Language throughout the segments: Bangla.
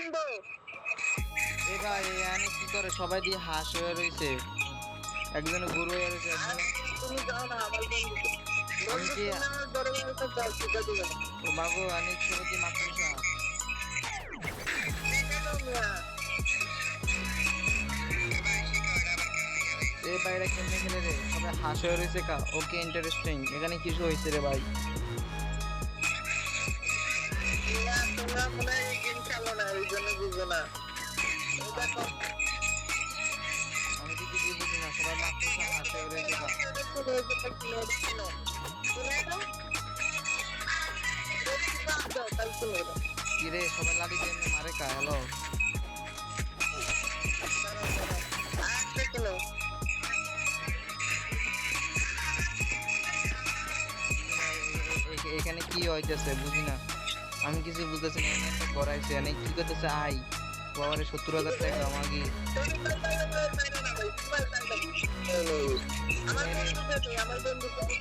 এ ভাই এখানে কি করে সবাই দিয়ে হাঁস হয়ে রয়েছে, একজন গরু হয়ে রয়েছে, ও মাগো আমি ছোট মাকড়সা। এ বাইরে কেমনে খেলে রে, সবাই হাঁস হয়ে রয়েছে কা। ওকে ইন্টারেস্টিং, এখানে কিছু হয়েছে রে ভাই। আমি তো কিছুই বুঝি না, সবাই মাকড়সা হাঁস হয়ে রয়েছে কা। কি রে সবাই লাঠি দিয়ে এমনি মারে কা। হ্যালো এখানে কি হইতেছে বুঝি না, আমি কিছু বুঝতেছি না। এখানে একটা গড়াইছে, এখানে কি করতেছে আই বাবারে 70,000 টাকা আমাকে।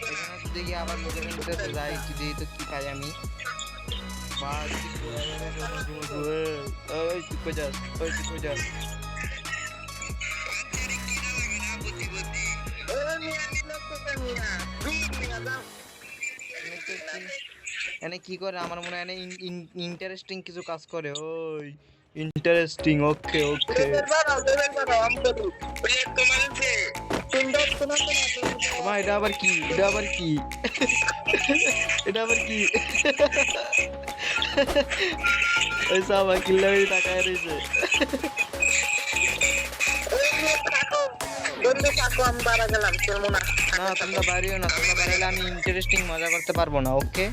এখানে তো দেখি আবার লোকের ভিতরে যাই কি দেখি তো কি খাই আমি। ওই তুই কই যাস, ওই তুই কই যাস। এনে কি করে আমার মনে হয় এনে ইন্টারেস্টিং কিছু কাজ করে। ওই ইন্টারেস্টিং, ওকে ওকে। ভাই এটা আবার কি, এটা আবার কি, এটা আবার কি। ওই সাবা কিল্লাবি তাকায় রয়েছে। না তোমরা বাইরেও না, তোমরা বাইরে আমি ইন্টারেস্টিং মজা করতে পারবো না। ওকে